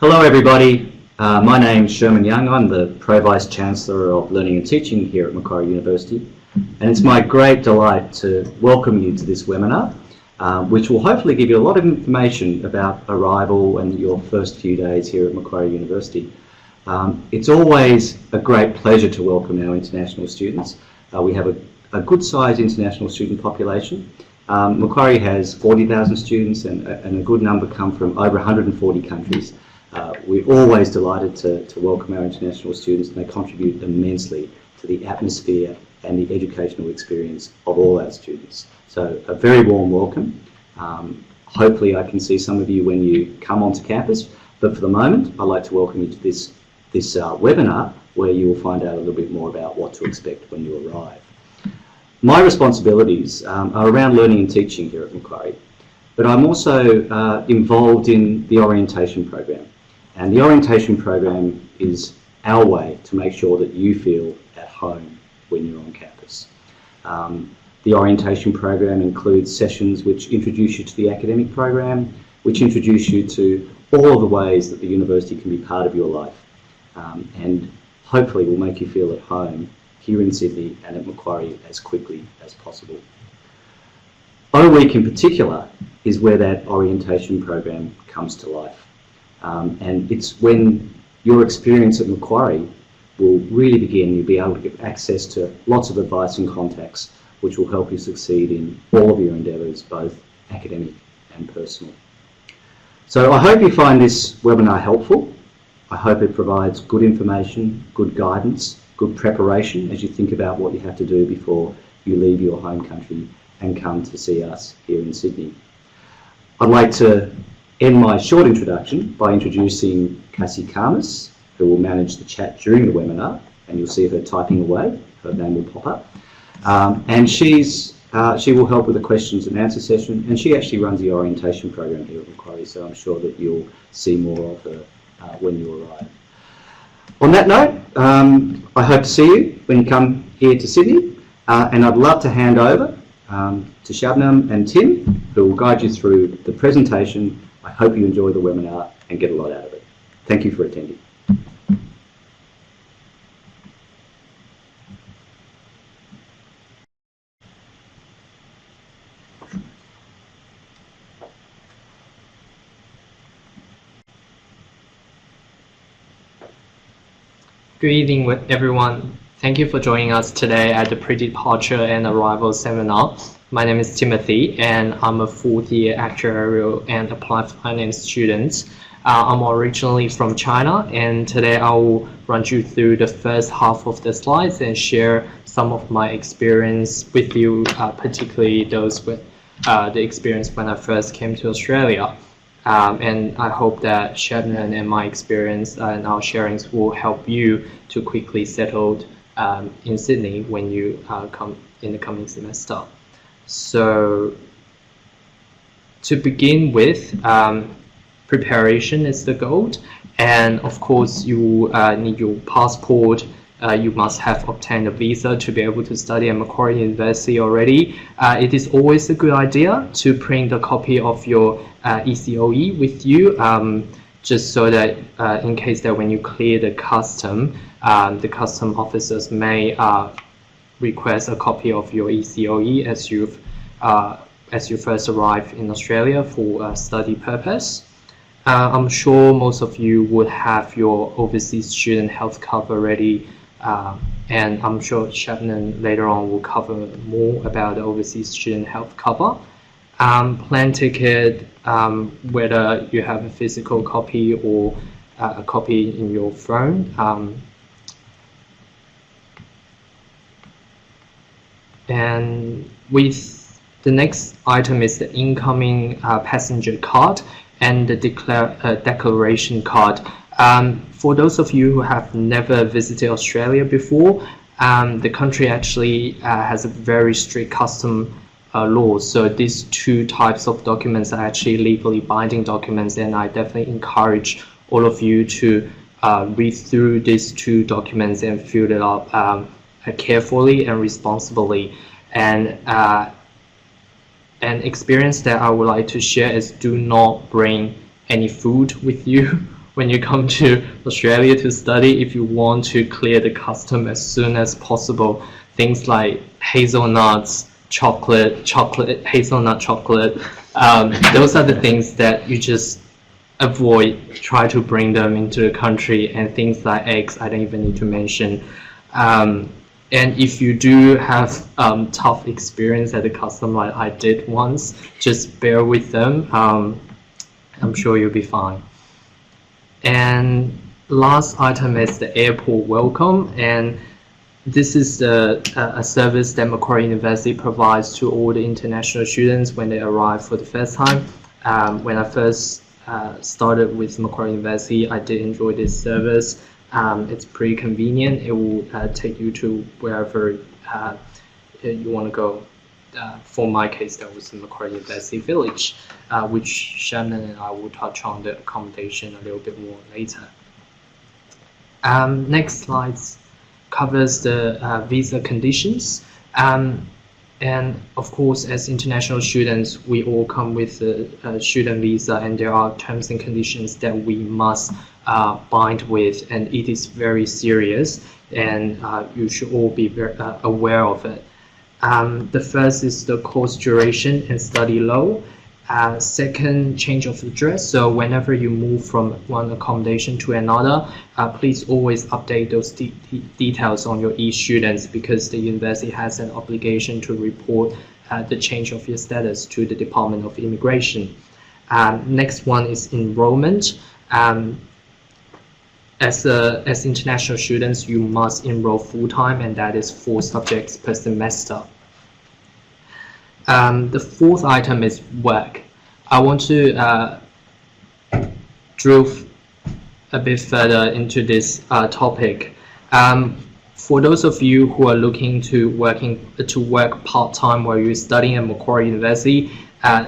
Hello everybody, my name's Sherman Young. I'm the Pro-Vice Chancellor of Learning and Teaching here at Macquarie University, and it's my great delight to welcome you to this webinar, which will hopefully give you a lot of information about arrival and your first few days here at Macquarie University. It's always a great pleasure to welcome our international students. We have a good sized international student population. Macquarie has 40,000 students and a good number come from over 140 countries. We're always delighted to welcome our international students, and they contribute immensely to the atmosphere and the educational experience of all our students. So a very warm welcome. Hopefully I can see some of you when you come onto campus, but for the moment I'd like to welcome you to this webinar where you will find out a little bit more about what to expect when you arrive. My responsibilities are around learning and teaching here at Macquarie, but I'm also involved in the orientation program. And the orientation program is our way to make sure that you feel at home when you're on campus. The orientation program includes sessions which introduce you to the academic program, which introduce you to all of the ways that the university can be part of your life, and hopefully will make you feel at home here in Sydney and at Macquarie as quickly as possible. O Week in particular is where that orientation program comes to life. And it's when your experience at Macquarie will really begin. You'll be able to get access to lots of advice and contacts which will help you succeed in all of your endeavours, both academic and personal. So I hope you find this webinar helpful. I hope it provides good information, good guidance, good preparation as you think about what you have to do before you leave your home country and come to see us here in Sydney. I'd like to end my short introduction by introducing Cassie Karmas, who will manage the chat during the webinar, and you'll see her typing away. Her name will pop up. And she will help with the questions and answer session, and she actually runs the orientation program here at Macquarie, so I'm sure that you'll see more of her when you arrive. On that note, I hope to see you when you come here to Sydney, and I'd love to hand over to Shabnam and Tim, who will guide you through the presentation. I hope you enjoy the webinar and get a lot out of it. Thank you for attending. Good evening, everyone. Thank you for joining us today at the Pre-Departure and Arrival Seminar. My name is Timothy, and I'm a fourth-year actuarial and applied finance student. I'm originally from China, and today I will run you through the first half of the slides and share some of my experience with you, particularly those with the experience when I first came to Australia. And I hope that Shabnam and my experience and our sharings will help you to quickly settle in Sydney when you come in the coming semester. So to begin with, preparation is the goal, and of course you need your passport. You must have obtained a visa to be able to study at Macquarie University already. It is always a good idea to print a copy of your ECOE with you, just so that in case that when you clear the custom officers may request a copy of your ECOE as you first arrive in Australia for study purpose. I'm sure most of you would have your overseas student health cover ready, and I'm sure Shabnam later on will cover more about the overseas student health cover. Plane ticket, whether you have a physical copy or a copy in your phone. And with the next item is the incoming passenger card and the declaration card. For those of you who have never visited Australia before, the country actually has a very strict custom laws. So these two types of documents are actually legally binding documents, and I definitely encourage all of you to read through these two documents and fill it up carefully and responsibly. And an experience that I would like to share is do not bring any food with you when you come to Australia to study, if you want to clear the custom as soon as possible, things like hazelnuts, hazelnut chocolate, those are the things that you just avoid, try to bring them into the country, and things like eggs, I don't even need to mention. And if you do have tough experience at the custom like I did once, just bear with them. I'm sure you'll be fine. And last item is the airport welcome, and this is a service that Macquarie University provides to all the international students when they arrive for the first time. When I first started with Macquarie University, I did enjoy this service. It's pretty convenient. It will take you to wherever you want to go. For my case, that was in Macquarie University Village, which Shannon and I will touch on the accommodation a little bit more later. Next slide covers the visa conditions. And of course, as international students, we all come with a student visa, and there are terms and conditions that we must bind with, and it is very serious, and you should all be very aware of it. The first is the course duration and study load. Second, change of address. So whenever you move from one accommodation to another, please always update those details on your e-students, because the university has an obligation to report the change of your status to the Department of Immigration. Next one is enrollment. As international students, you must enroll full-time, and that is 4 subjects per semester. The fourth item is work. I want to drill a bit further into this topic. For those of you who are looking to work part-time while you're studying at Macquarie University,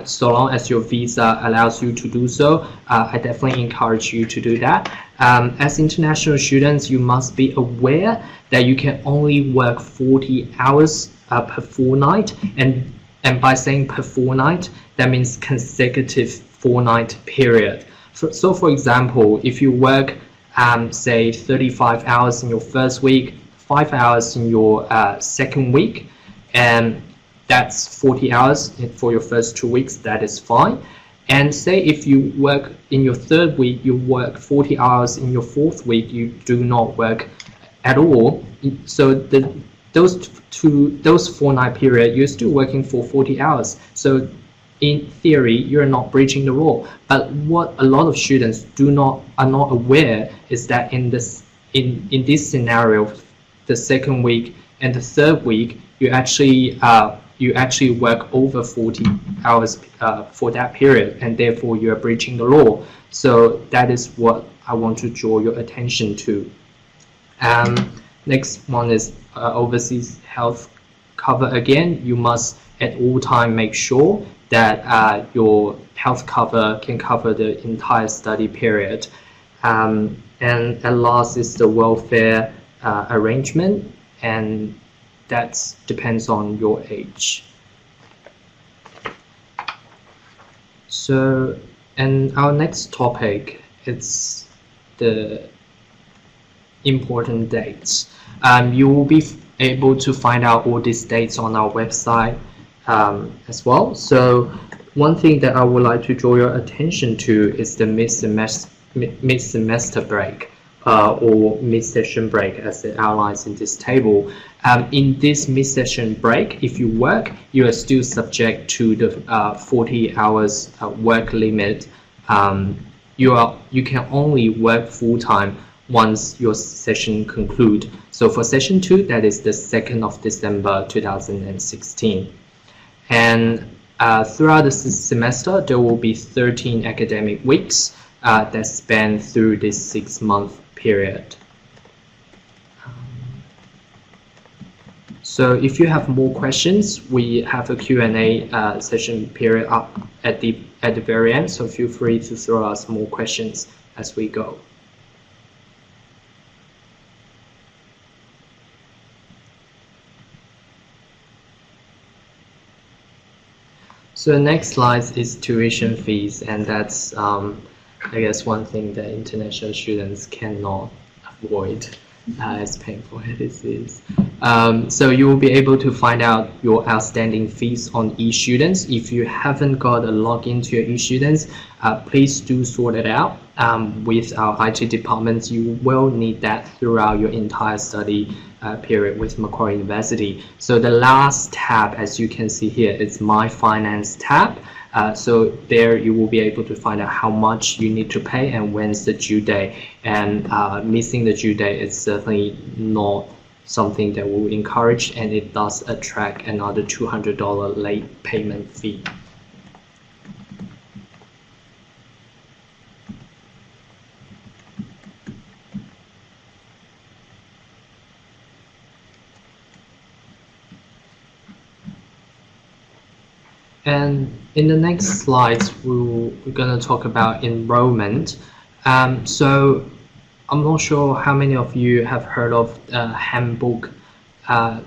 so long as your visa allows you to do so, I definitely encourage you to do that. As international students, you must be aware that you can only work 40 hours per fortnight, and by saying per fortnight, that means consecutive fortnight period. So for example, if you work, say 35 hours in your first week, 5 hours in your second week, and that's 40 hours for your first 2 weeks, that is fine. And say if you work in your third week, you work 40 hours, in your fourth week, you do not work at all. So those fortnight period, you're still working for 40 hours. So in theory, you're not breaching the law. But what a lot of students are not aware is that in this scenario, the second week and the third week, you actually work over 40 hours for that period, and therefore you are breaching the law. So that is what I want to draw your attention to. Next one is overseas health cover. Again, you must at all time make sure that your health cover can cover the entire study period. And at last is the welfare arrangement, and that depends on your age. So, and our next topic is the important dates. You will be able to find out all these dates on our website as well. So one thing that I would like to draw your attention to is the mid-semester break, or mid-session break, as it outlines in this table. In this mid-session break, if you work, you are still subject to the 40 hours work limit. You can only work full-time once your session concludes. So for session 2, that is the 2nd of December 2016. And throughout the semester, there will be 13 academic weeks that span through this 6-month period. So if you have more questions, we have a Q&A session period up at the very end, so feel free to throw us more questions as we go. So the next slide is tuition fees, and that's I guess one thing that international students cannot avoid, as painful as this is. So you will be able to find out your outstanding fees on eStudents. If you haven't got a login to your eStudents, please do sort it out with our IT departments. You will need that throughout your entire study period with Macquarie University. So the last tab, as you can see here, is My Finance tab. So there you will be able to find out how much you need to pay and when's the due date. And missing the due date is certainly not something that we'll encourage, and it does attract another $200 late payment fee. And in the next slides, we're going to talk about enrollment. So I'm not sure how many of you have heard of handbook, the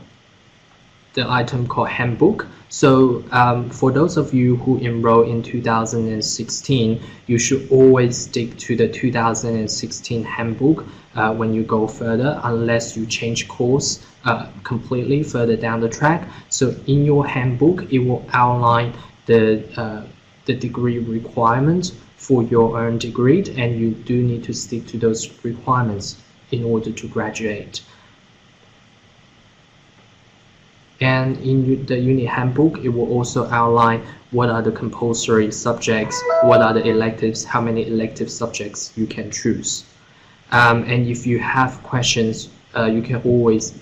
item called handbook. So for those of you who enroll in 2016, you should always stick to the 2016 handbook when you go further, unless you change course completely further down the track. So in your handbook, it will outline the degree requirements for your own degree, and you do need to stick to those requirements in order to graduate. And in the uni handbook, it will also outline what are the compulsory subjects, what are the electives, how many elective subjects you can choose. And if you have questions, you can always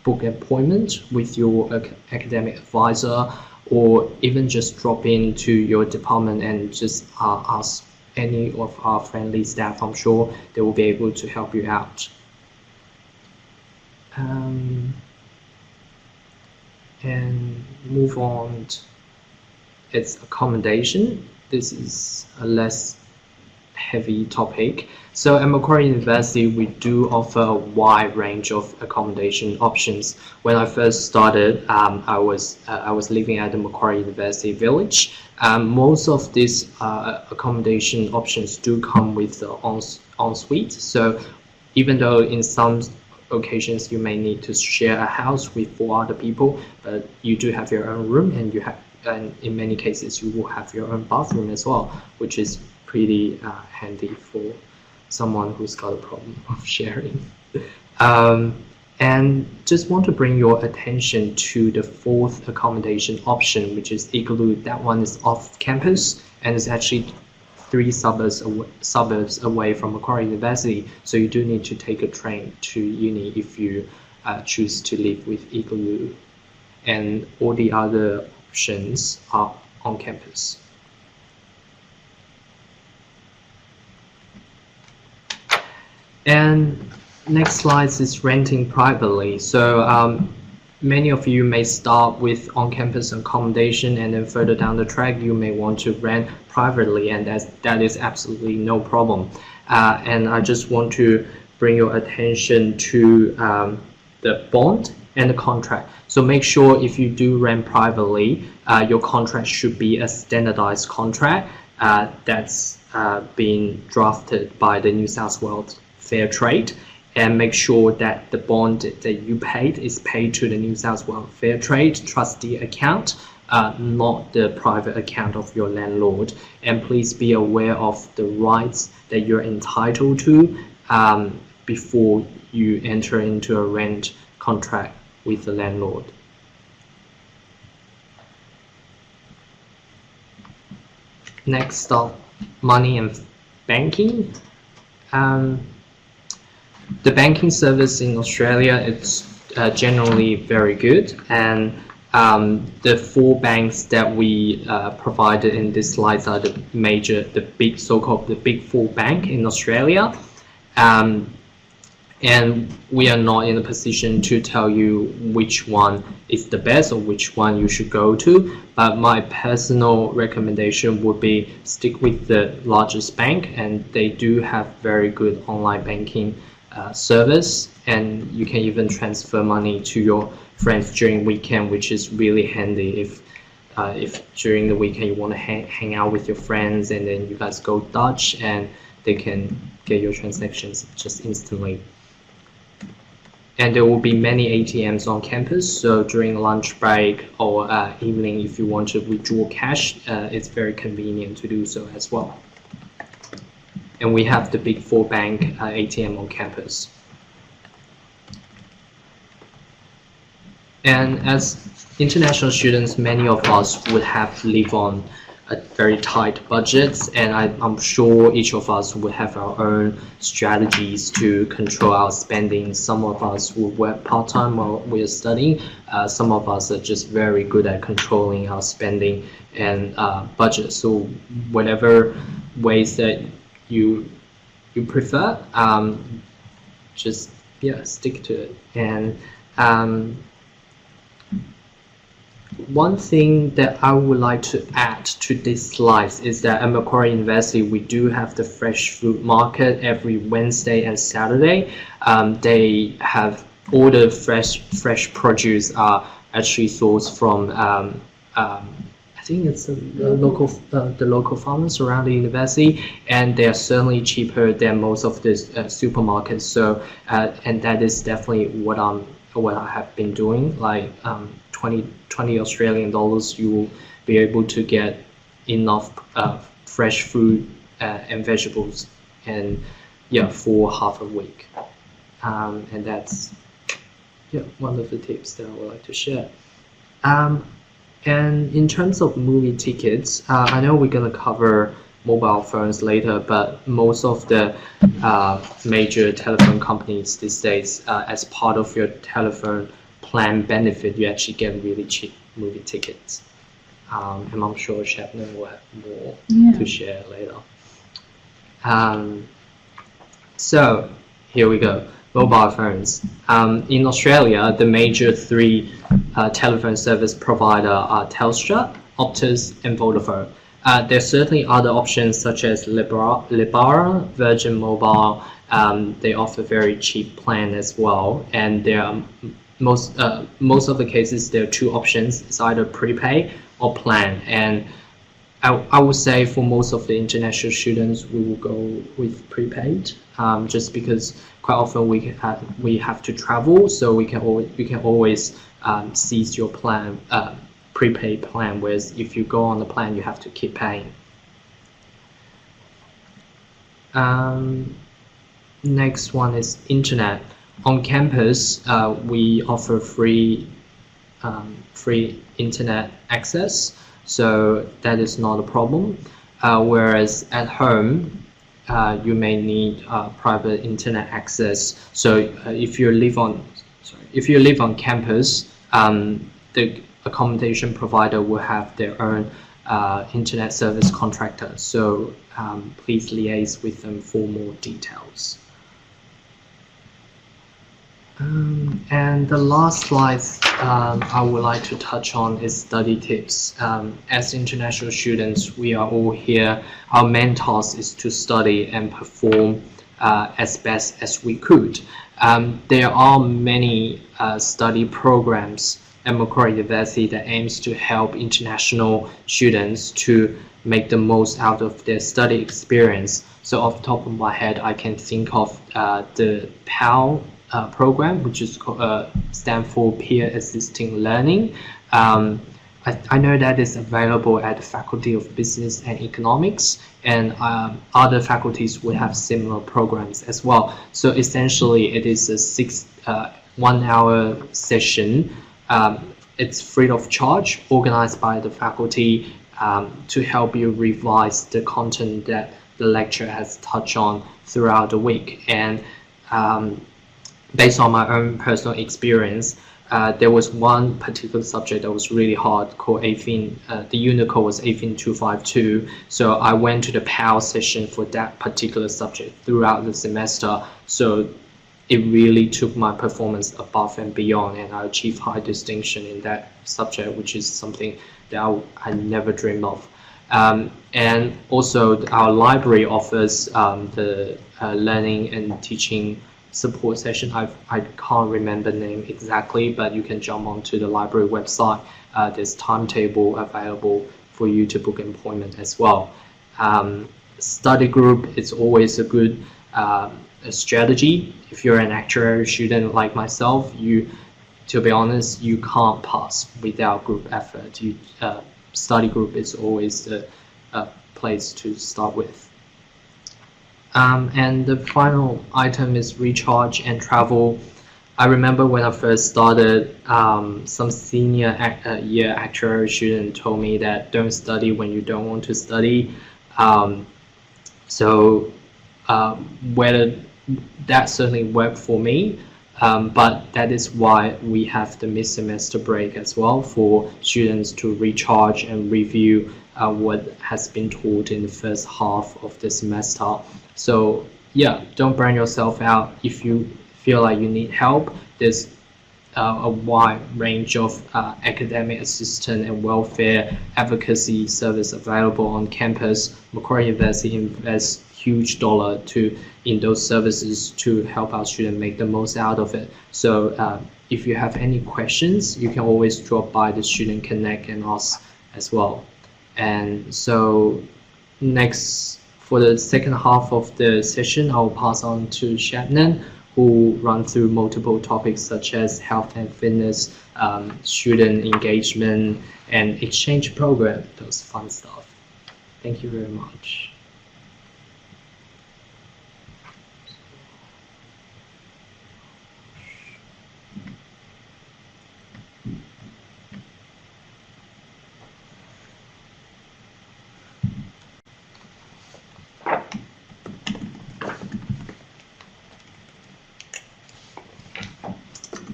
book an appointment with your academic advisor, or even just drop into your department and just ask any of our friendly staff. I'm sure they will be able to help you out. And move on, it's accommodation. This is a less heavy topic. So at Macquarie University, we do offer a wide range of accommodation options. When I first started, I was living at the Macquarie University village. Most of these accommodation options do come with the ensuite. So even though in some occasions you may need to share a house with 4 other people, but you do have your own room, and in many cases you will have your own bathroom as well, which is pretty handy for someone who's got a problem of sharing. And just want to bring your attention to the 4th accommodation option, which is Igloo. That one is off campus, and it's actually 3 suburbs away from Macquarie University. So you do need to take a train to uni if you choose to live with Igloo. And all the other options are on campus. And next slide is renting privately. So many of you may start with on-campus accommodation, and then further down the track you may want to rent privately, and that is absolutely no problem. And I just want to bring your attention to the bond and the contract. So make sure if you do rent privately, your contract should be a standardized contract that's been drafted by the New South Wales Fair Trade, and make sure that the bond that you paid is paid to the New South Wales Fair Trade trustee account, not the private account of your landlord. And please be aware of the rights that you're entitled to before you enter into a rent contract with the landlord. Next up, money and banking. The banking service in Australia, it's generally very good, and the 4 banks that we provided in these slides are the big so-called the big 4 bank in Australia, and we are not in a position to tell you which one is the best or which one you should go to, but my personal recommendation would be stick with the largest bank, and they do have very good online banking service, and you can even transfer money to your friends during weekend, which is really handy if if during the weekend you want to hang out with your friends and then you guys go Dutch, and they can get your transactions just instantly. And there will be many ATMs on campus, so during lunch break or evening, if you want to withdraw cash, it's very convenient to do so as well. And we have the Big Four bank ATM on campus. And as international students, many of us would have to live on a very tight budgets, and I'm sure each of us would have our own strategies to control our spending. Some of us will work part-time while we're studying. Some of us are just very good at controlling our spending and budget. So whatever ways that you prefer, just stick to it. And one thing that I would like to add to these slides is that at Macquarie University, we do have the fresh fruit market every Wednesday and Saturday. They have all the fresh produce are actually sourced from I think it's the local farmers around the university, and they are certainly cheaper than most of the supermarkets. So and that is definitely what I have been doing. Like 20 Australian dollars, you will be able to get enough fresh fruit and vegetables, and for half a week. And that's one of the tips that I would like to share. And in terms of movie tickets, I know we're going to cover mobile phones later, but most of the major telephone companies these days, as part of your telephone plan benefit, you actually get really cheap movie tickets. And I'm sure Shabnam will have more to share later. So here we go. Mobile phones. In Australia, the major three telephone service provider are Telstra, Optus, and Vodafone. There are certainly other options such as Libara, Virgin Mobile. They offer very cheap plan as well, and there are most of the cases there are two options. It's either prepay or plan, and I would say for most of the international students, we will go with prepaid, just because quite often we have to travel, so we can always seize your plan, prepaid plan. Whereas if you go on the plan, you have to keep paying. Next one is internet. On campus, we offer free internet access, so that is not a problem. Whereas at home, you may need private internet access. So if you live on campus, the accommodation provider will have their own internet service contractor. So please liaise with them for more details. And the last slide I would like to touch on is study tips. As international students, we are all here. Our main task is to study and perform as best as we could. There are many study programs at Macquarie University that aims to help international students to make the most out of their study experience. So off the top of my head, I can think of the PAL program, which is stand for Peer Assisting Learning. I know that is available at the Faculty of Business and Economics, and other faculties will have similar programs as well. So essentially, it is a 1 hour session. It's free of charge, organized by the faculty to help you revise the content that the lecturer has touched on throughout the week. And based on my own personal experience, there was one particular subject that was really hard called AFIN. The unit code was AFIN 252. So I went to the PAL session for that particular subject throughout the semester. So it really took my performance above and beyond, and I achieved high distinction in that subject, which is something that I never dreamed of. And also our library offers the learning and teaching support session. I can't remember the name exactly, but you can jump onto the library website there's timetable available for you to book an appointment as well. Study group is always a good strategy. If you're an actuarial student like myself, to be honest, you can't pass without group effort. Study group is always a place to start with. And the final item is recharge and travel. I remember when I first started, some senior year actuarial student told me that don't study when you don't want to study. Whether that certainly worked for me, but that is why we have the mid-semester break as well, for students to recharge and review what has been taught in the first half of the semester. So yeah, don't burn yourself out. If you feel like you need help, there's a wide range of academic assistance and welfare advocacy service available on campus. Macquarie University invests huge dollar in those services to help our students make the most out of it. So if you have any questions, you can always drop by the Student Connect and ask as well. And so next, for the second half of the session, I'll pass on to Shabnan, who run through multiple topics such as health and fitness, student engagement, and exchange program, those fun stuff. Thank you very much.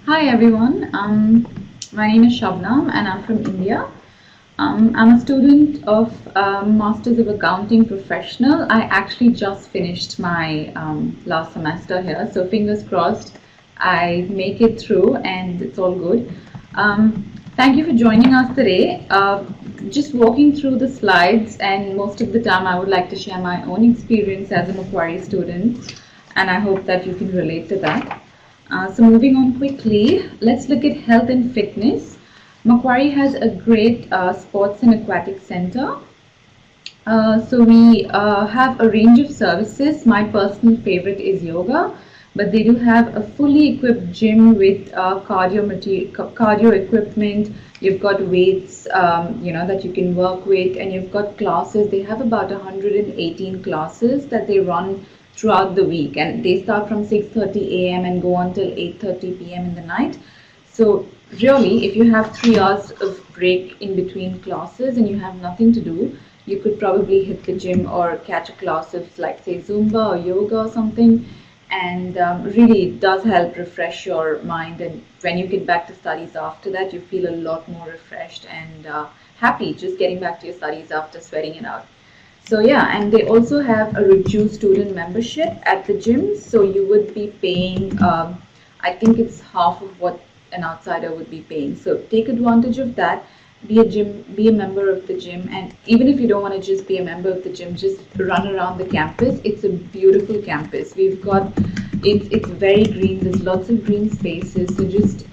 Hi everyone, my name is Shabnam and I'm from India. I'm a student of Masters of Accounting Professional. I actually just finished my last semester here, so fingers crossed I make it through and it's all good. Thank you for joining us today. Just walking through the slides, and most of the time I would like to share my own experience as a Macquarie student, and I hope that you can relate to that. So moving on quickly, let's look at health and fitness. Macquarie has a great sports and aquatic center. So we have a range of services. My personal favorite is yoga, but they do have a fully equipped gym with cardio equipment. You've got weights, that you can work with, and you've got classes. They have about 118 classes that they run throughout the week, and they start from 6:30 a.m. and go until 8:30 p.m. in the night. So really, if you have 3 hours of break in between classes and you have nothing to do, you could probably hit the gym or catch a class of, like, say, Zumba or yoga or something, and really it does help refresh your mind, and when you get back to studies after that, you feel a lot more refreshed and happy just getting back to your studies after sweating it out. So yeah, and they also have a reduced student membership at the gym, so you would be paying, I think it's half of what an outsider would be paying. So take advantage of that, be a member of the gym, and even if you don't want to just be a member of the gym, just run around the campus. It's a beautiful campus. We've got, it's very green, there's lots of green spaces, so just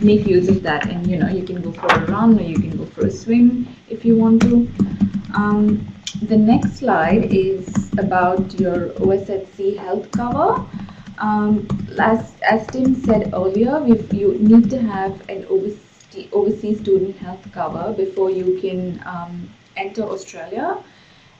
make use of that, and you can go for a run or you can go for a swim if you want to. The next slide is about your OSHC health cover. As Tim said earlier, you need to have an overseas student health cover before you can enter Australia.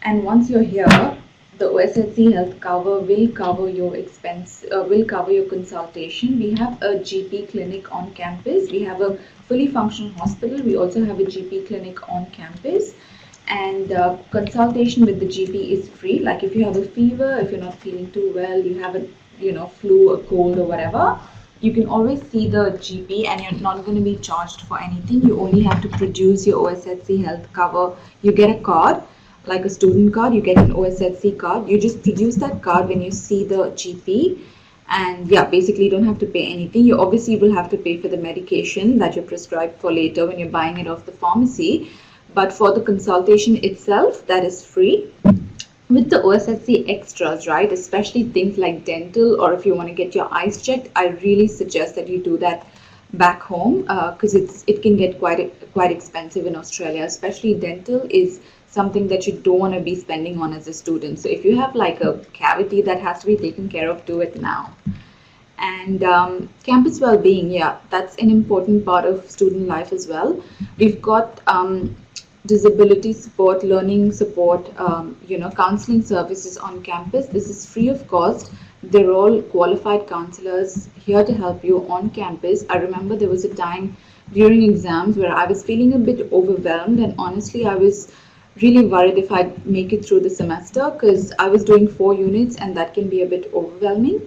And once you're here, the OSHC health cover will cover your expense, will cover your consultation. We have a GP clinic on campus. We have a fully functional hospital. We also have a GP clinic on campus. And consultation with the GP is free. Like if you have a fever, if you're not feeling too well, you have a flu, a cold or whatever, you can always see the GP and you're not going to be charged for anything. You only have to produce your OSHC health cover. You get a card, like a student card, you get an OSHC card. You just produce that card when you see the GP, and yeah, basically you don't have to pay anything. You obviously will have to pay for the medication that you're prescribed for later when you're buying it off the pharmacy. But for the consultation itself, that is free. With the OSHC extras, right, especially things like dental, or if you want to get your eyes checked, I really suggest that you do that back home, because it can get quite expensive in Australia, especially dental is something that you don't want to be spending on as a student. So if you have like a cavity that has to be taken care of, do it now. And campus well-being, yeah, that's an important part of student life as well. We've got disability support, learning support, counseling services on campus. This is free of cost. They're all qualified counselors here to help you on campus. I remember there was a time during exams where I was feeling a bit overwhelmed, and honestly I was really worried if I'd make it through the semester, because I was doing 4 units and that can be a bit overwhelming.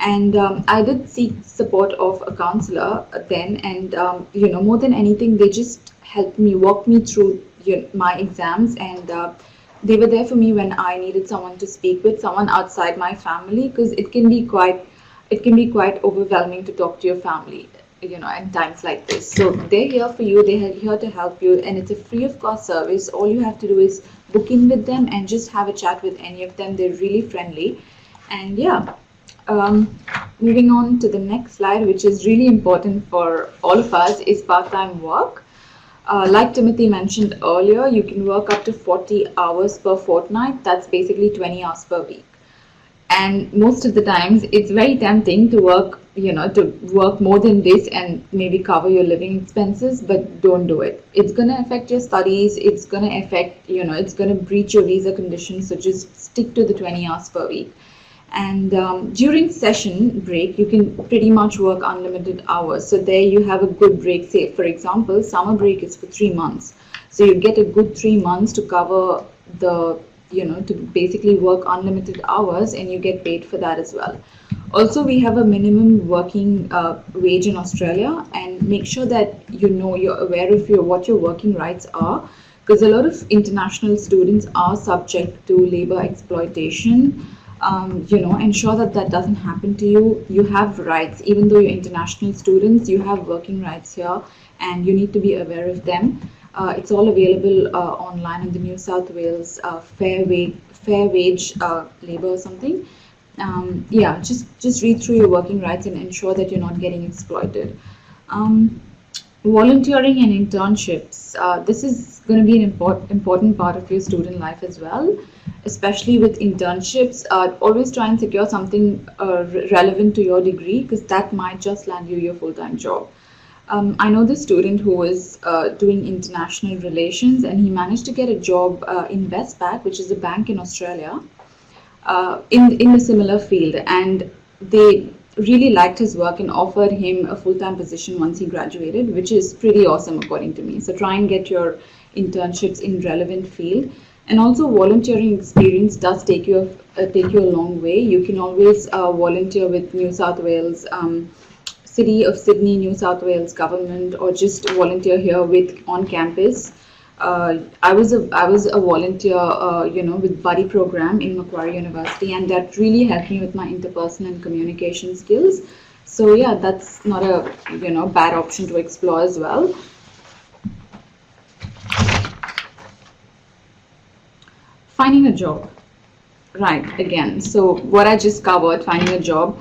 And I did seek support of a counselor then, and more than anything, they just helped me, walk me through my exams, and they were there for me when I needed someone to speak with, someone outside my family, because it can be quite overwhelming to talk to your family, in times like this. So they're here for you, they're here to help you, and it's a free of cost service. All you have to do is book in with them and just have a chat with any of them. They're really friendly. And yeah. Moving on to the next slide, which is really important for all of us, is part-time work. Like Timothy mentioned earlier, you can work up to 40 hours per fortnight. That's basically 20 hours per week. And most of the times, it's very tempting to work, to work more than this and maybe cover your living expenses, but don't do it. It's going to affect your studies. It's going to affect, it's going to breach your visa conditions. So just stick to the 20 hours per week. And during session break, you can pretty much work unlimited hours. So there you have a good break. Say, for example, summer break is for 3 months. So you get a good 3 months to cover the, to basically work unlimited hours, and you get paid for that as well. Also, we have a minimum working wage in Australia, and make sure that you're aware of what your working rights are, because a lot of international students are subject to labor exploitation. Ensure that doesn't happen to you. You have rights, even though you're international students, you have working rights here, and you need to be aware of them. It's all available online in the New South Wales fair wage labor or something. Just read through your working rights and ensure that you're not getting exploited. Volunteering and internships. This is going to be an important part of your student life as well. Especially with internships, always try and secure something relevant to your degree, because that might just land you your full-time job. I know this student who was doing international relations, and he managed to get a job in Westpac, which is a bank in Australia, in a similar field, and they really liked his work and offered him a full-time position once he graduated, which is pretty awesome according to me. So try and get your internships in relevant field. And also, volunteering experience does take you a long way. You can always volunteer with New South Wales, City of Sydney, New South Wales government, or just volunteer here on campus. I was a volunteer, with buddy program in Macquarie University, and that really helped me with my interpersonal and communication skills. So yeah, that's not a bad option to explore as well. Finding a job, right? Again, so what I just covered, finding a job.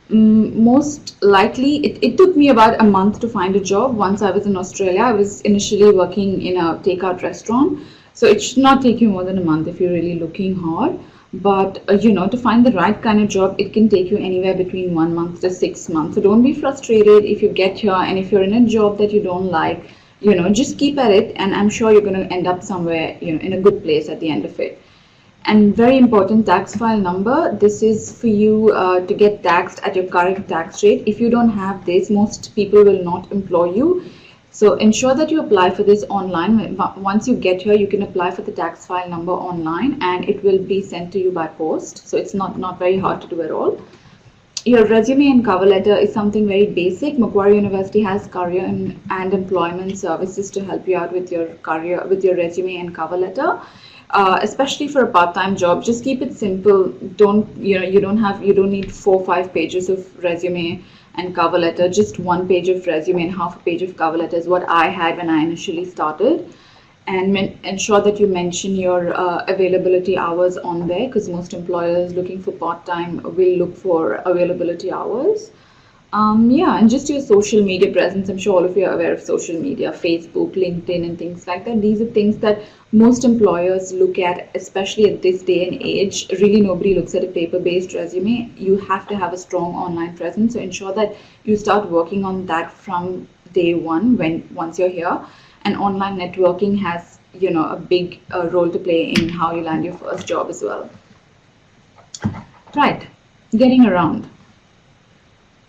Most likely, it took me about a month to find a job. Once I was in Australia, I was initially working in a takeout restaurant, so it should not take you more than a month if you're really looking hard. But to find the right kind of job, it can take you anywhere between 1 month to 6 months. So don't be frustrated if you get here, and if you're in a job that you don't like, just keep at it, and I'm sure you're going to end up somewhere, in a good place at the end of it. And very important, tax file number. This is for you to get taxed at your current tax rate. If you don't have this, most people will not employ you. So ensure that you apply for this online. Once you get here, you can apply for the tax file number online, and it will be sent to you by post. So it's not very hard to do at all. Your resume and cover letter is something very basic. Macquarie University has career and employment services to help you out with your career, with your resume and cover letter. Especially for a part-time job, just keep it simple. You don't need 4 or 5 pages of resume and cover letter. Just 1 page of resume and half a page of cover letter is what I had when I initially started. And ensure that you mention your availability hours on there, because most employers looking for part-time will look for availability hours. Yeah, and just your social media presence. I'm sure all of you are aware of social media, Facebook, LinkedIn, and things like that. These are things that most employers look at, especially at this day and age. Really, nobody looks at a paper-based resume. You have to have a strong online presence. So ensure that you start working on that from day one once you're here. And online networking has, a big role to play in how you land your first job as well. Right, getting around.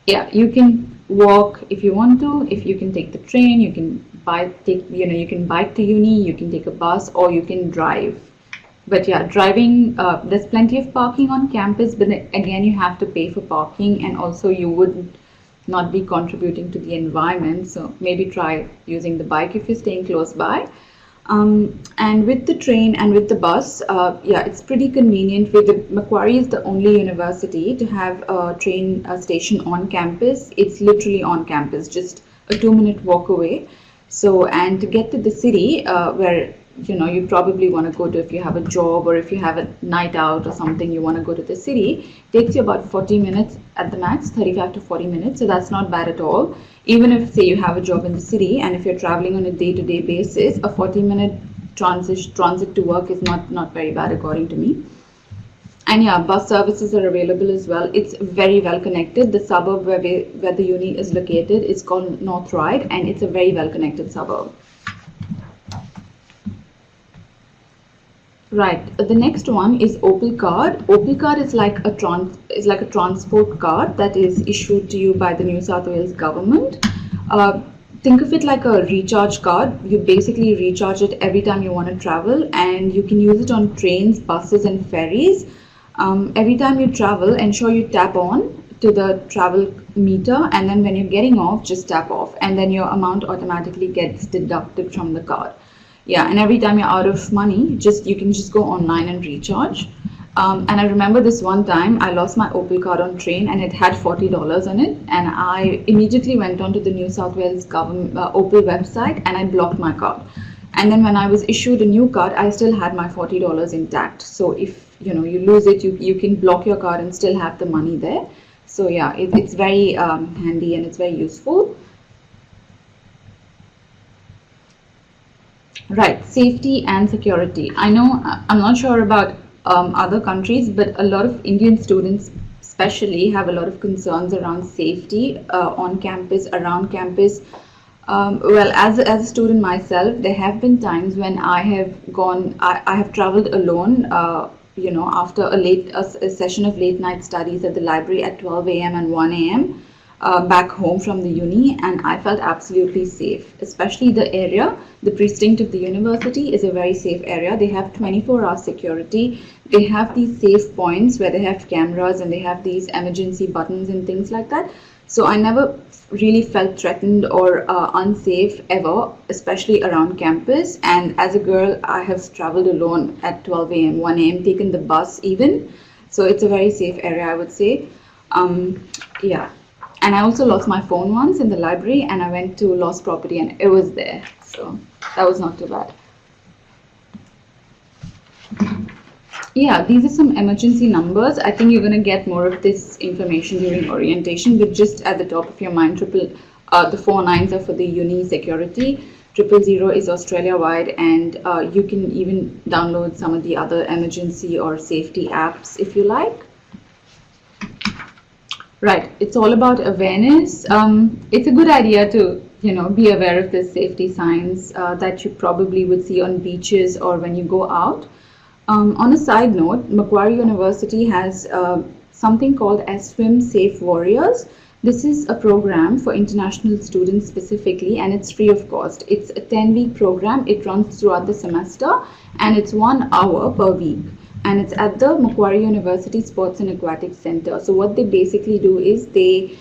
Yeah, you can walk if you want to. If you can take the train, you can you can bike to uni, you can take a bus, or you can drive. But yeah, driving, there's plenty of parking on campus, but then again, you have to pay for parking, and also you would not be contributing to the environment. So maybe try using the bike if you're staying close by. And with the train and with the bus, yeah, it's pretty convenient. Macquarie is the only university to have a train station on campus. It's literally on campus, just a 2-minute walk away. So, and to get to the city, where you probably want to go to if you have a job or if you have a night out or something, you want to go to the city, takes you about 40 minutes at the max, 35 to 40 minutes. So that's not bad at all. Even if, say, you have a job in the city and if you're traveling on a day-to-day basis, a 40-minute transit to work is not very bad according to me. And yeah, bus services are available as well. It's very well connected. The suburb where the uni is located is called North Ryde, and it's a very well connected suburb. Right. The next one is Opal card. Opal card is like a transport card that is issued to you by the New South Wales government. Think of it like a recharge card. You basically recharge it every time you want to travel, and you can use it on trains, buses, and ferries. Every time you travel, ensure you tap on to the travel meter, and then when you're getting off, just tap off, and then your amount automatically gets deducted from the card. Yeah, and every time you're out of money, you can just go online and recharge. And I remember this one time I lost my Opal card on train, and it had $40 on it, and I immediately went onto the New South Wales government Opal website and I blocked my card. And then when I was issued a new card, I still had my $40 intact. So if you lose it, you can block your card and still have the money there. So yeah, it's very handy and it's very useful. Right, safety and security. I know I'm not sure about other countries, but a lot of Indian students especially have a lot of concerns around safety on campus, around campus. Well, as a student myself, there have been times when I have traveled alone, after a session of late night studies at the library at 12 a.m. and 1 a.m. Back home from the uni, and I felt absolutely safe. Especially the precinct of the university is a very safe area. They have 24-hour security. They have these safe points where they have cameras and they have these emergency buttons and things like that. So I never really felt threatened or unsafe ever, especially around campus. And as a girl, I have traveled alone at 12 a.m., 1 a.m., taken the bus even. So it's a very safe area, I would say. Yeah. And I also lost my phone once in the library, and I went to lost property and it was there. So that was not too bad. Yeah, these are some emergency numbers. I think you're going to get more of this information during orientation, but just at the top of your mind, the 4 nines are for the uni security, 000 is Australia-wide, and you can even download some of the other emergency or safety apps if you like. Right, it's all about awareness. It's a good idea to be aware of the safety signs that you probably would see on beaches or when you go out. On a side note, Macquarie University has something called as Swim Safe Warriors. This is a program for international students specifically, and it's free of cost. It's a 10-week program. It runs throughout the semester, and it's 1 hour per week. And it's at the Macquarie University Sports and Aquatic Center. So what they basically do is they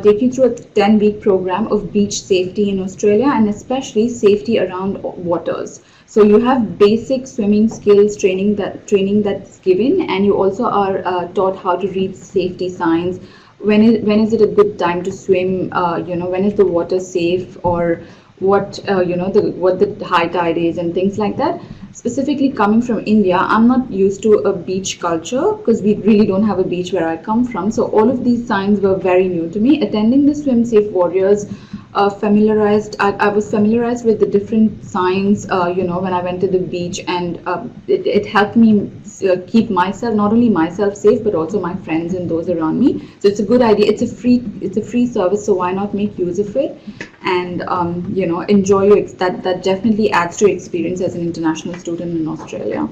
take you through a 10-week program of beach safety in Australia, and especially safety around waters. So you have basic swimming skills training that's given, and you also are taught how to read safety signs. When is it a good time to swim? When is the water safe, or what the high tide is and things like that. specifically coming from India, I'm not used to a beach culture because we really don't have a beach where I come from. So all of these signs were very new to me. Attending the Swim Safe Warriors I was familiarized with the different signs, when I went to the beach, and it helped me keep myself, not only myself safe, but also my friends and those around me. So it's a good idea. It's a free service, so why not make use of it and enjoy your that definitely adds to your experience as an international student in Australia.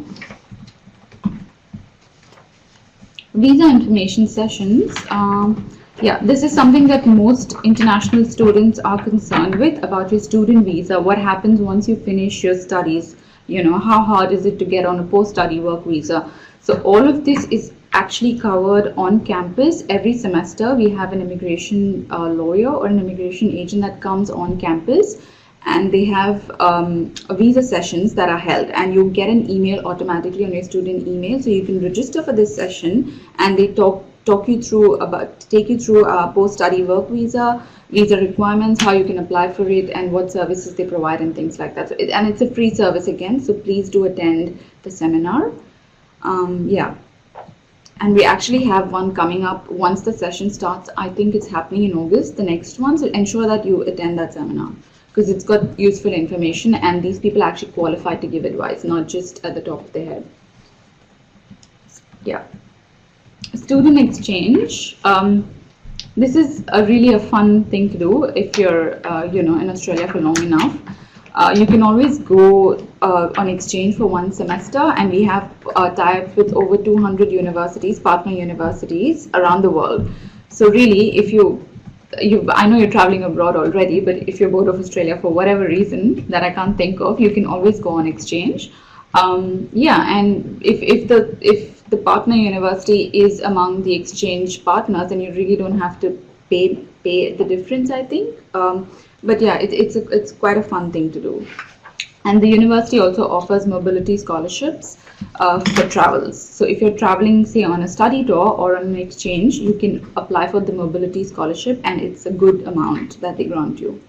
Visa information sessions. Yeah, this is something that most international students are concerned with about your student visa. What happens once you finish your studies? How hard is it to get on a post-study work visa? So all of this is actually covered on campus. Every semester we have an immigration lawyer or an immigration agent that comes on campus, and they have visa sessions that are held, and you get an email automatically on your student email, so you can register for this session, and they take you through post-study work visa requirements, how you can apply for it, and what services they provide and things like that. So and it's a free service again, so please do attend the seminar. Yeah, and we actually have one coming up once the session starts. I think it's happening in August, the next one, so ensure that you attend that seminar because it's got useful information, and these people are actually qualified to give advice, not just at the top of their head. Yeah. Student exchange. This is really a fun thing to do if you're in Australia for long enough. You can always go on exchange for one semester, and we have tie-ups with over 200 universities, partner universities around the world. So really, if I know you're traveling abroad already, but if you're bored of Australia for whatever reason that I can't think of, you can always go on exchange. Yeah, and if the partner university is among the exchange partners, then you really don't have to pay the difference, I think. But yeah, it's quite a fun thing to do. And the university also offers mobility scholarships for travels. So if you're traveling, say, on a study tour or on an exchange, you can apply for the mobility scholarship, and it's a good amount that they grant you.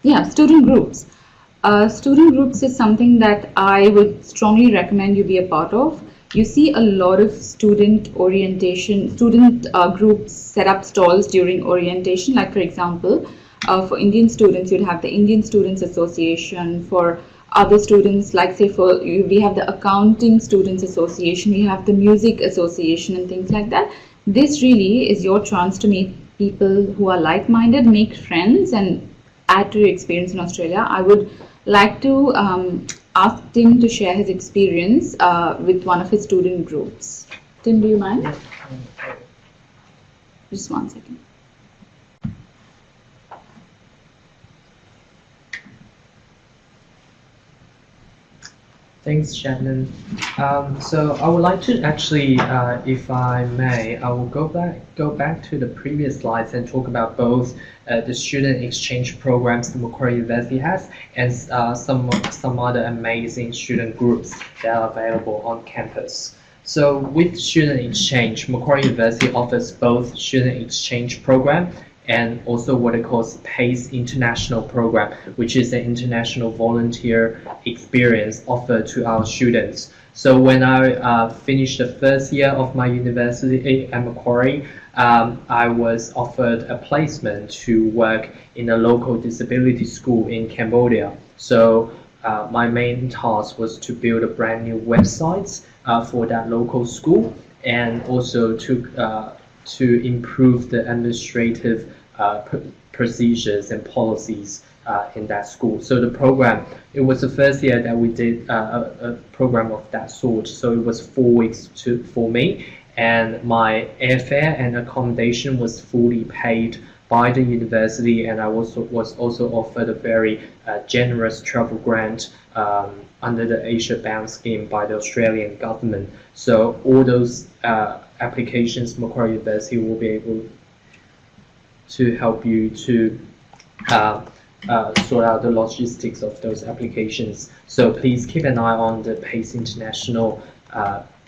Yeah, student groups. Student groups is something that I would strongly recommend you be a part of. You see a lot of student groups set up stalls during orientation. Like for example, for Indian students, you'd have the Indian Students Association. For other students, like say we have the Accounting Students Association, we have the Music Association and things like that. This really is your chance to meet people who are like-minded, make friends, and add to your experience in Australia. I would like to ask Tim to share his experience with one of his student groups. Tim, do you mind? Yeah. Just 1 second. Thanks, Shannon. So I would like to actually, if I may, I will go back to the previous slides and talk about both the student exchange programs the Macquarie University has and some other amazing student groups that are available on campus. So with student exchange, Macquarie University offers both student exchange program and also what it calls PACE International Program, which is an international volunteer experience offered to our students. So when I finished the first year of my university at Macquarie, I was offered a placement to work in a local disability school in Cambodia. So my main task was to build a brand new website for that local school, and also to improve the administrative procedures and policies in that school. So the program, it was the first year that we did a program of that sort. So it was 4 weeks for me, and my airfare and accommodation was fully paid by the university, and I was also offered a very generous travel grant under the Asia Bound scheme by the Australian government. So all those applications, Macquarie University will be able to help you to sort out the logistics of those applications. So please keep an eye on the PACE International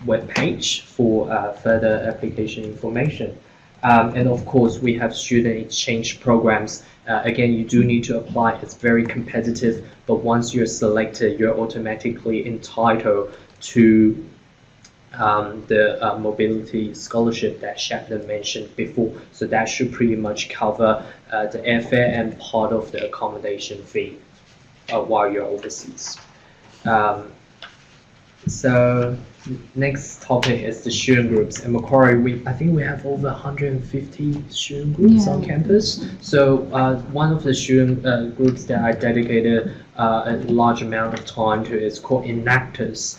webpage for further application information. And of course, we have student exchange programs. Again, you do need to apply. It's very competitive, but once you're selected, you're automatically entitled to the mobility scholarship that Shabnam mentioned before. So that should pretty much cover the airfare and part of the accommodation fee while you're overseas. So next topic is the student groups. At Macquarie, I think we have over 150 student groups on campus. So one of the student groups that I dedicated a large amount of time to is called Enactors.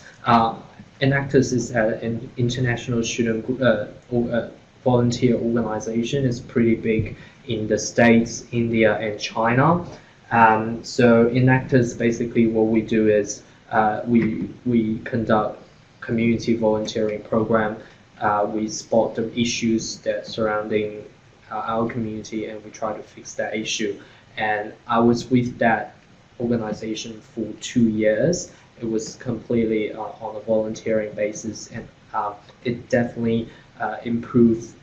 Enactors is an international student volunteer organization. It's pretty big in the States, India, and China. So Enactors, basically what we do is we conduct community volunteering program. We spot the issues that surrounding our community, and we try to fix that issue. And I was with that organization for 2 years. It was completely on a volunteering basis, and it definitely improved.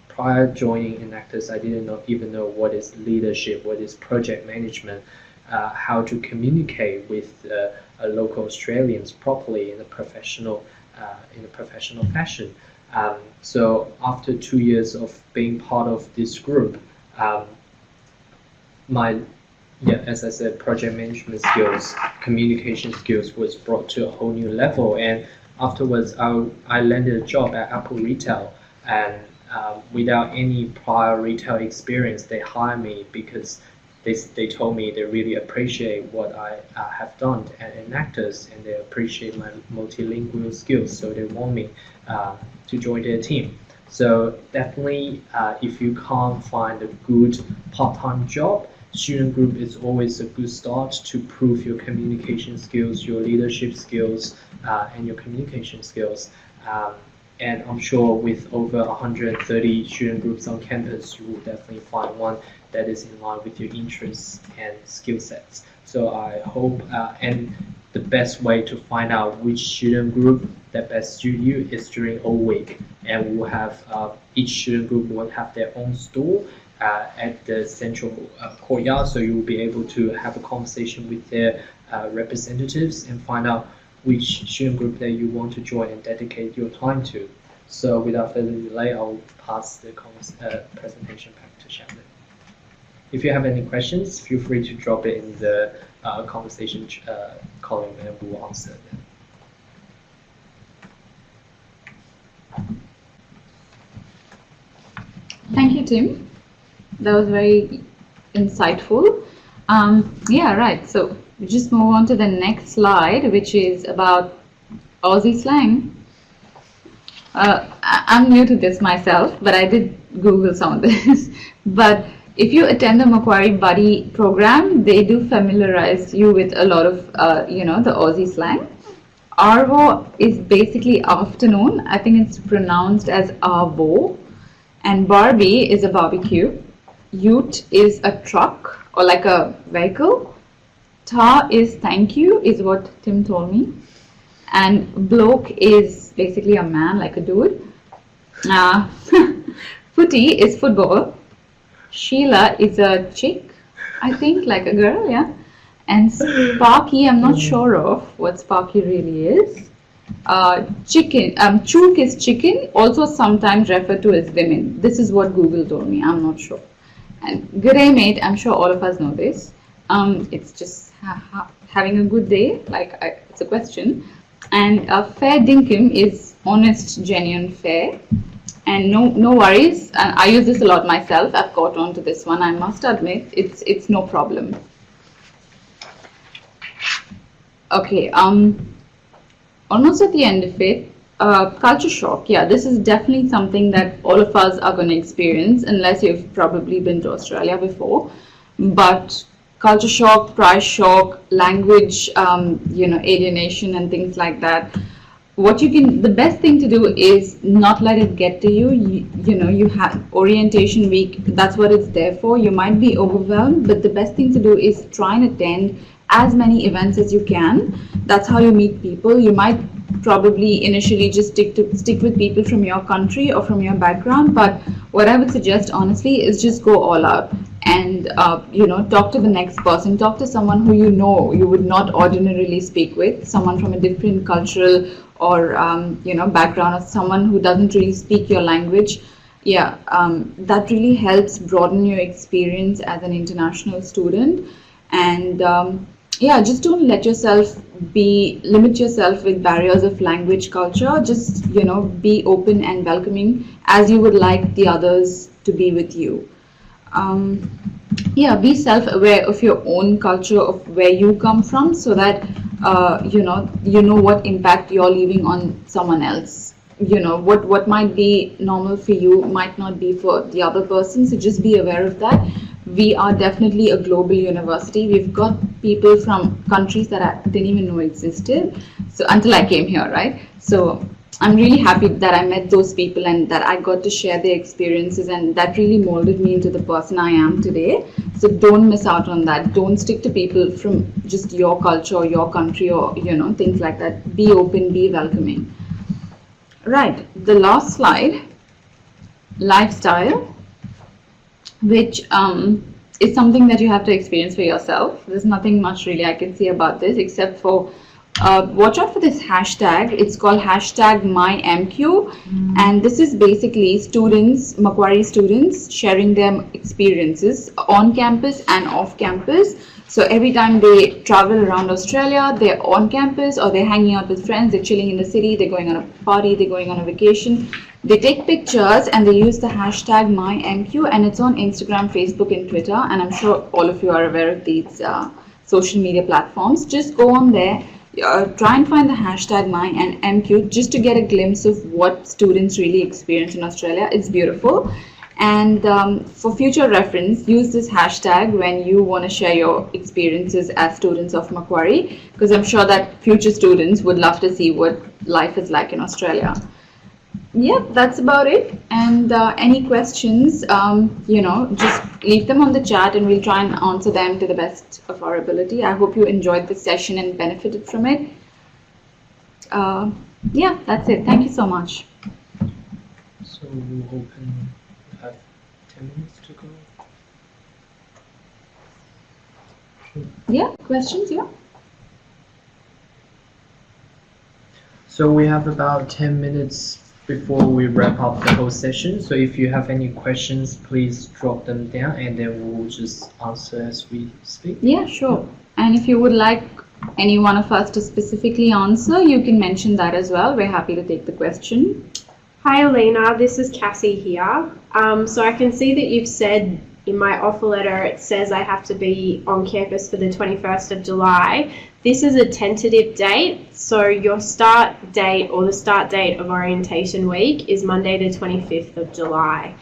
Prior joining Enactors, I didn't even know what is leadership, what is project management, how to communicate with local Australians properly in a professional fashion. So after 2 years of being part of this group, as I said, project management skills, communication skills was brought to a whole new level. And afterwards, I landed a job at Apple Retail, and without any prior retail experience, they hired me because they told me they really appreciate what I have done at Enactors, and they appreciate my multilingual skills, so they want me to join their team. So definitely, if you can't find a good part-time job, student group is always a good start to prove your communication skills, your leadership skills, and your communication skills. And I'm sure with over 130 student groups on campus, you will definitely find one that is in line with your interests and skill sets. So I hope, and the best way to find out which student group that best suit you is during all week. And we will have, each student group will have their own store at the central courtyard, so you will be able to have a conversation with their representatives and find out which student group that you want to join and dedicate your time to. So without further delay, I'll pass the presentation back to Shabnam. If you have any questions, feel free to drop it in the conversation column, and we will answer them. Thank you, Tim. That was very insightful. Yeah, right. So we just move on to the next slide, which is about Aussie slang. I'm new to this myself, but I did Google some of this. But if you attend the Macquarie Buddy program, they do familiarize you with a lot of, the Aussie slang. Arvo is basically afternoon. I think it's pronounced as arvo. And Barbie is a barbecue. Ute is a truck or like a vehicle. Ta is thank you, is what Tim told me. And bloke is basically a man, like a dude. Footy is football. Sheila is a chick, I think, like a girl, yeah. And Sparky, I'm not sure of what Sparky really is. Chook is chicken, also sometimes referred to as women. This is what Google told me, I'm not sure. And G'day mate, I'm sure all of us know this. It's just having a good day, it's a question. And fair dinkum is honest, genuine, fair. And no worries, and I use this a lot myself. I've caught on to this one, I must admit, it's no problem. Okay, almost at the end of it, culture shock. Yeah, this is definitely something that all of us are going to experience, unless you've probably been to Australia before. But culture shock, price shock, language, alienation and things like that. The best thing to do is not let it get to you. You have orientation week, that's what it's there for. You might be overwhelmed, but the best thing to do is try and attend as many events as you can. That's how you meet people. You might probably initially just stick with people from your country or from your background. But what I would suggest honestly is just go all out and talk to the next person, talk to someone who you would not ordinarily speak with, someone from a different cultural or background, or someone who doesn't really speak your language. That really helps broaden your experience as an international student. And just don't limit yourself with barriers of language, culture. Just be open and welcoming as you would like the others to be with you. Be self-aware of your own culture, of where you come from, so that you know what impact you're leaving on someone else. What might be normal for you might not be for the other person, so just be aware of that. We are definitely a global university. We've got people from countries that I didn't even know existed, so until I came here, right? So I'm really happy that I met those people and that I got to share their experiences, and that really molded me into the person I am today. So don't miss out on that. Don't stick to people from just your culture or your country or things like that. Be open, be welcoming. Right, the last slide, lifestyle, which is something that you have to experience for yourself. There's nothing much really I can say about this except for watch out for this hashtag. It's called #MyMQ, and this is basically students, Macquarie students, sharing their experiences on campus and off campus. So every time they travel around Australia, they're on campus or they're hanging out with friends, they're chilling in the city, they're going on a party, they're going on a vacation. They take pictures and they use the hashtag #MyMQ, and it's on Instagram, Facebook, and Twitter. And I'm sure all of you are aware of these social media platforms. Just go on there. Try and find the hashtag #MyMQ just to get a glimpse of what students really experience in Australia. It's beautiful. And for future reference, use this hashtag when you want to share your experiences as students of Macquarie, because I'm sure that future students would love to see what life is like in Australia. That's about it. And any questions, just leave them on the chat and we'll try and answer them to the best of our ability. I hope you enjoyed this session and benefited from it. That's it. Thank you so much. So we'll open, we have 10 minutes to go. Questions, So we have about 10 minutes before we wrap up the whole session. So if you have any questions, please drop them down and then we'll just answer as we speak. Sure. And if you would like any one of us to specifically answer, you can mention that as well. We're happy to take the question. Hi Alina, this is Cassie here. So I can see that you've said in my offer letter it says I have to be on campus for the 21st of July. This is a tentative date, so your start date or the start date of orientation week is Monday the 25th of July.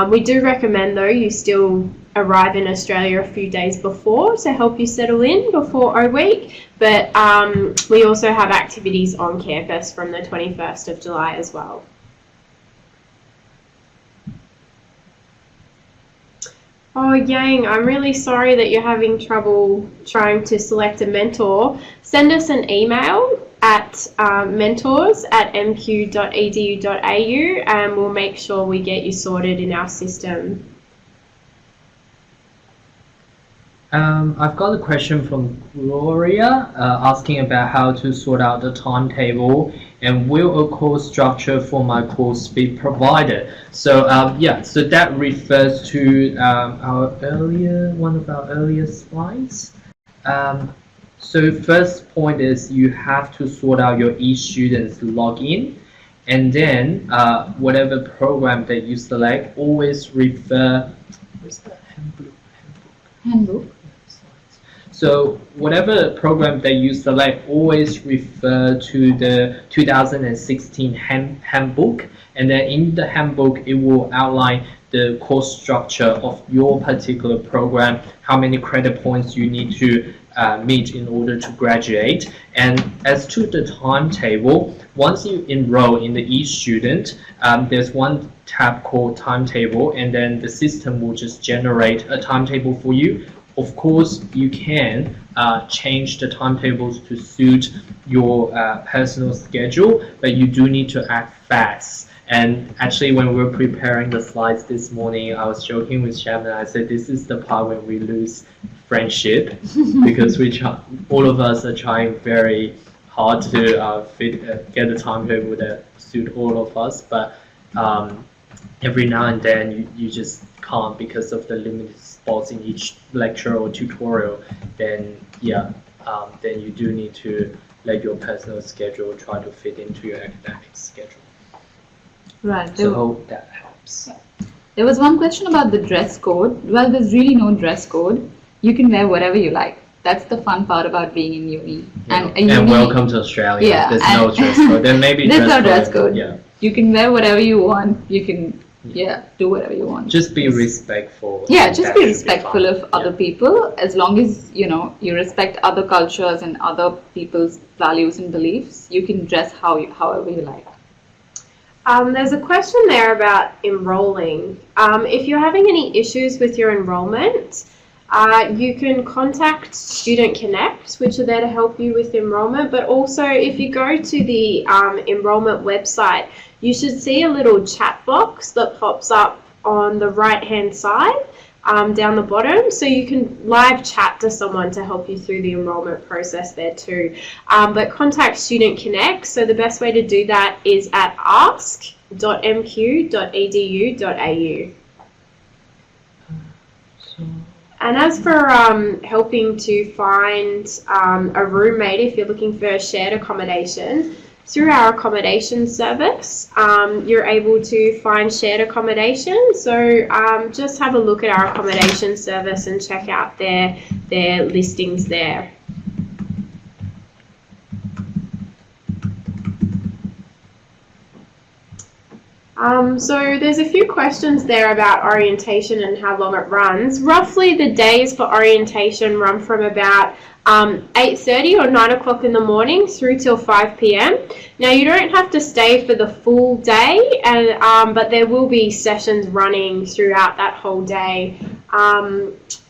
We do recommend though you still arrive in Australia a few days before to help you settle in before O week, but we also have activities on campus from the 21st of July as well. Oh, Yang, I'm really sorry that you're having trouble trying to select a mentor. Send us an email at mentors@mq.edu.au and we'll make sure we get you sorted in our system. I've got a question from Gloria asking about how to sort out the timetable and will a course structure for my course be provided. So so that refers to one of our earlier slides. So first point is you have to sort out your eStudents login, and then whatever program that you select, always refer. Where's the handbook? So whatever program that you select, always refer to the 2016 handbook, and then in the handbook it will outline the course structure of your particular program, how many credit points you need to meet in order to graduate. And as to the timetable, once you enroll in the eStudent, there's one tab called timetable, and then the system will just generate a timetable for you. Of course, you can change the timetables to suit your personal schedule, but you do need to act fast. And actually, when we were preparing the slides this morning, I was joking with Shabna. I said this is the part when we lose friendship because all of us are trying very hard to get a timetable that suit all of us, but every now and then you just can't because of the limited spots in each lecture or tutorial. Then then you do need to let your personal schedule try to fit into your academic schedule. Right. So I hope that helps. There was one question about the dress code. Well, there's really no dress code. You can wear whatever you like. That's the fun part about being in uni. And welcome to Australia. Yeah, there's no dress code. There may be there's no dress dress code. Yeah. You can wear whatever you want. You can do whatever you want. Just be respectful. Yeah, and just that be should respectful fine. of other people, as long as you respect other cultures and other people's values and beliefs. You can dress however you like. There's a question there about enrolling. If you're having any issues with your enrollment, you can contact Student Connect, which are there to help you with enrollment. But also, if you go to the enrollment website, you should see a little chat box that pops up on the right-hand side down the bottom. So you can live chat to someone to help you through the enrollment process there too. But contact Student Connect. So the best way to do that is at ask.mq.edu.au. And as for helping to find a roommate if you're looking for shared accommodation, through our accommodation service, you're able to find shared accommodation. So just have a look at our accommodation service and check out their listings there. So there's a few questions there about orientation and how long it runs. Roughly the days for orientation run from about 8:30 or 9 o'clock in the morning through till 5 p.m. Now you don't have to stay for the full day, but there will be sessions running throughout that whole day.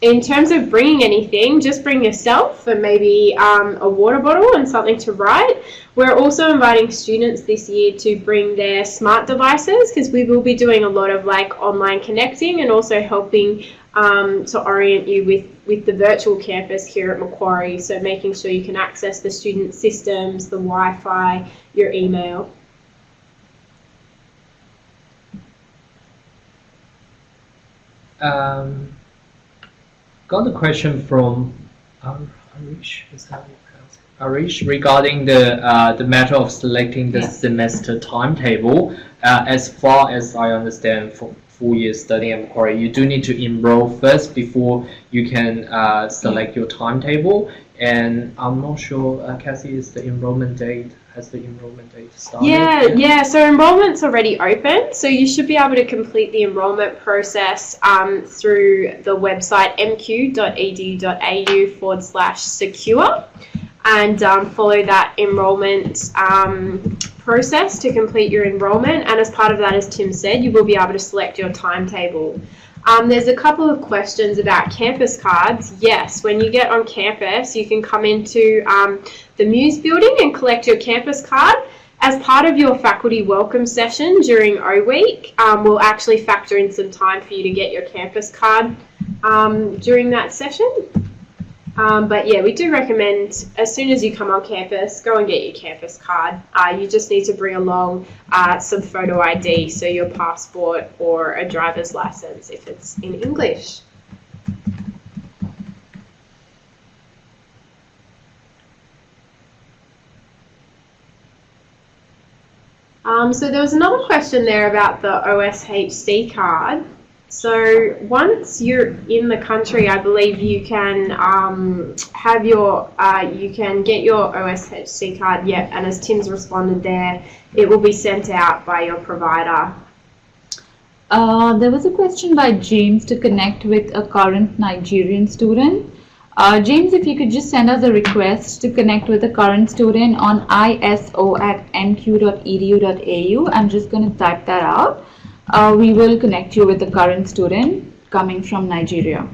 In terms of bringing anything, just bring yourself and maybe a water bottle and something to write. We're also inviting students this year to bring their smart devices because we will be doing a lot of online connecting and also helping to orient you with the virtual campus here at Macquarie. So making sure you can access the student systems, the Wi-Fi, your email. Got a question from Arish. Is that how you pronounce it? Arish, regarding the matter of selecting the semester timetable. As far as I understand, for 4 years studying at Macquarie, you do need to enroll first before you can select your timetable. And I'm not sure, Cassie, has the enrollment date started? Yeah, so enrollment's already open, so you should be able to complete the enrollment process through the website mq.edu.au/secure and follow that enrollment process to complete your enrollment. And as part of that, as Tim said, you will be able to select your timetable. There's a couple of questions about campus cards. Yes, when you get on campus, you can come into the Muse building and collect your campus card. As part of your faculty welcome session during O Week, we'll actually factor in some time for you to get your campus card during that session. But yeah, we do recommend as soon as you come on campus, go and get your campus card. You just need to bring along some photo ID, so your passport or a driver's license if it's in English. So there was another question there about the OSHC card. So once you're in the country, I believe you can have your you can get your OSHC card. Yep, and as Tim's responded there, it will be sent out by your provider. There was a question by James to connect with a current Nigerian student. James, if you could just send us a request to connect with a current student on iso@mq.edu.au. I'm just going to type that out. We will connect you with the current student coming from Nigeria.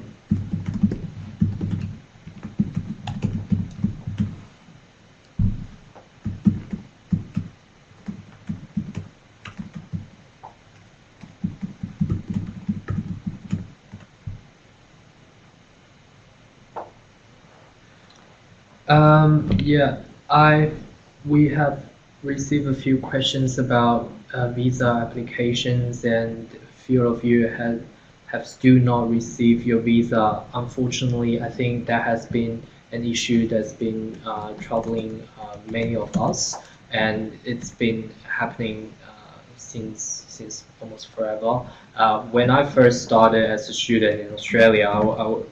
Yeah, we have received a few questions about visa applications, and a few of you have still not received your visa. Unfortunately, I think that has been an issue that's been troubling many of us, and it's been happening since almost forever. When I first started as a student in Australia,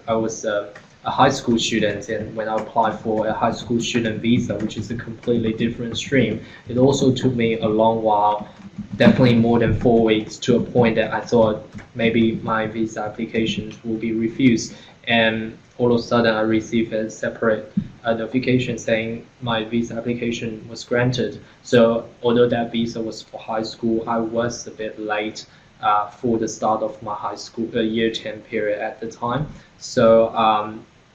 I was a high school student, and when I applied for a high school student visa, which is a completely different stream, it also took me a long while, definitely more than 4 weeks, to a point that I thought maybe my visa applications will be refused. And all of a sudden, I received a separate notification saying my visa application was granted. So although that visa was for high school, I was a bit late for the start of my high school year 10 period at the time. So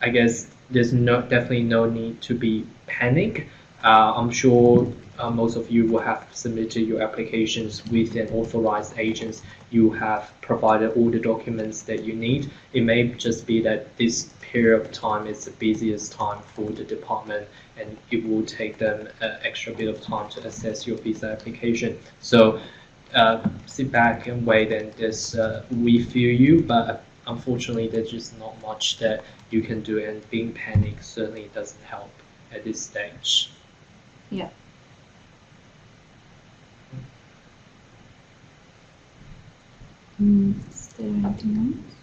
I guess there's definitely no need to be panic. I'm sure most of you will have submitted your applications with an authorized agent. You have provided all the documents that you need. It may just be that this period of time is the busiest time for the department, and it will take them an extra bit of time to assess your visa application. So sit back and wait, and we feel you, but unfortunately there's just not much that you can do, and being panicked certainly doesn't help at this stage. Yeah. Is there anything else?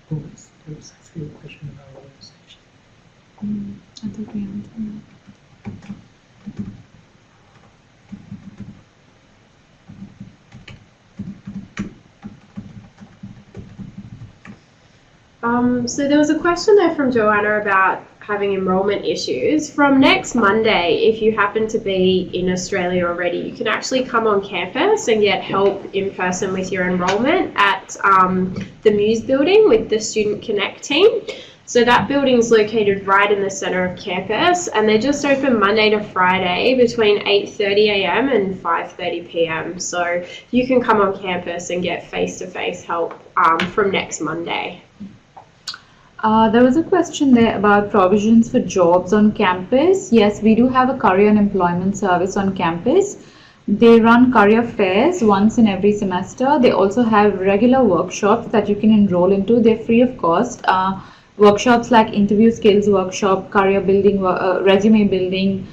There was actually a question about organization. I thought we answered that. So there was a question there from Joanna about having enrolment issues. From next Monday, if you happen to be in Australia already, you can actually come on campus and get help in person with your enrolment at the Muse building with the Student Connect team. So that building is located right in the centre of campus, and they're just open Monday to Friday between 8:30 a.m. and 5:30 p.m. So you can come on campus and get face-to-face help from next Monday. There was a question there about provisions for jobs on campus. Yes, we do have a career and employment service on campus. They run career fairs once in every semester. They also have regular workshops that you can enroll into. They're free of cost. Workshops like interview skills workshop, career building, resume building,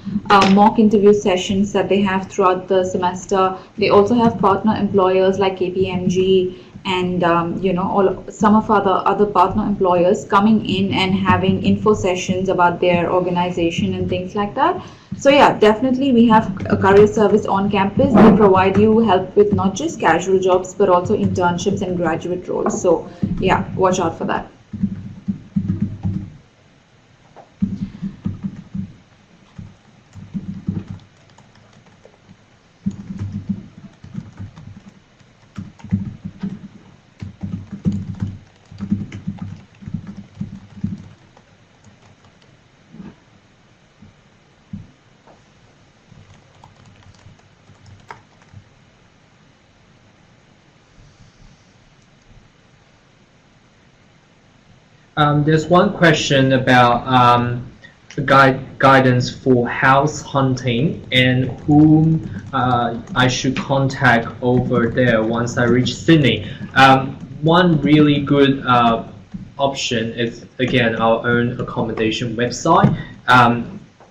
mock interview sessions that they have throughout the semester. They also have partner employers like KPMG and some of other partner employers coming in and having info sessions about their organization and things like that. So yeah, definitely we have a career service on campus. They provide you help with not just casual jobs but also internships and graduate roles. So yeah, watch out for that. There's one question about guidance for house hunting and whom I should contact over there once I reach Sydney. One really good option is, again, our own accommodation website.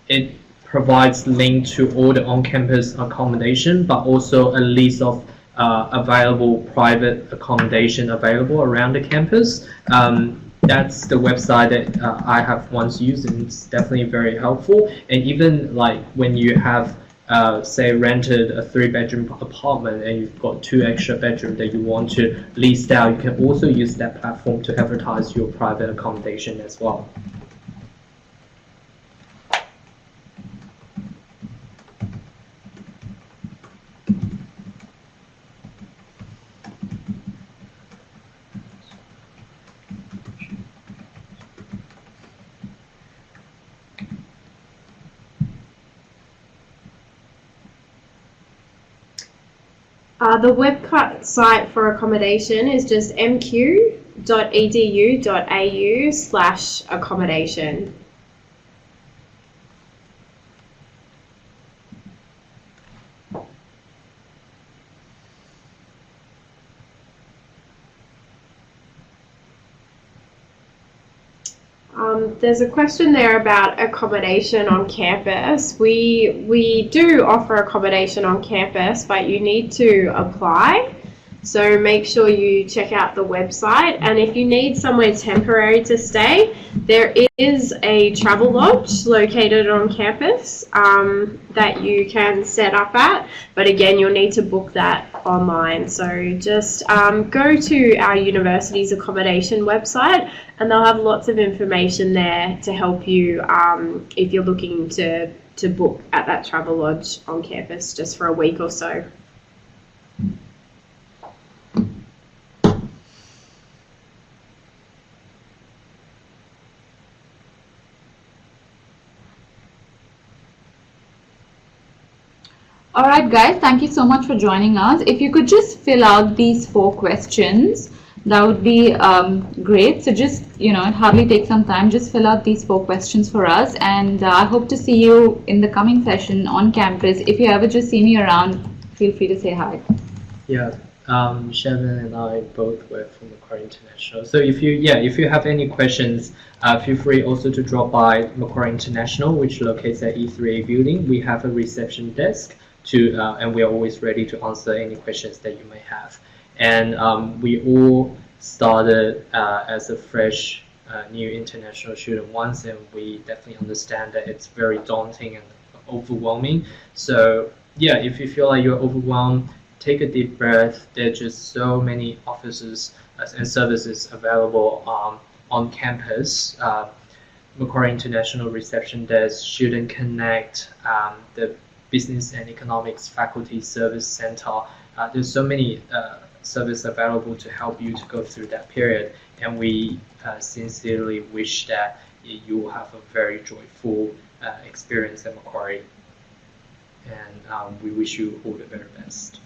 It provides link to all the on-campus accommodation, but also a list of available private accommodation available around the campus. That's the website that I have once used, and it's definitely very helpful. And even like when you have, say, rented a 3-bedroom apartment and you've got 2 extra bedrooms that you want to lease out, you can also use that platform to advertise your private accommodation as well. The website for accommodation is just mq.gov.au. macquarie.edu.au/accommodation. There's a question there about accommodation on campus. We do offer accommodation on campus, but you need to apply. So make sure you check out the website, and if you need somewhere temporary to stay, there is a travel lodge located on campus that you can set up at, but again you'll need to book that online. So just go to our university's accommodation website, and they'll have lots of information there to help you if you're looking to book at that travel lodge on campus just for a week or so. All right, guys, thank you so much for joining us. If you could just fill out these 4 questions, that would be great. So just, it hardly takes some time. Just fill out these 4 questions for us. And I hope to see you in the coming session on campus. If you ever just see me around, feel free to say hi. Yeah, Shannon and I both work from Macquarie International. So if you have any questions, feel free also to drop by Macquarie International, which locates at E3A building. We have a reception desk and we are always ready to answer any questions that you may have. And we all started as a fresh new international student once, and we definitely understand that it's very daunting and overwhelming. So yeah, if you feel like you're overwhelmed, take a deep breath. There are just so many offices and services available on campus. Macquarie International Reception Desk, Student Connect, the Business and Economics Faculty Service Center. There's so many services available to help you to go through that period, and we sincerely wish that you will have a very joyful experience at Macquarie, and we wish you all the very best.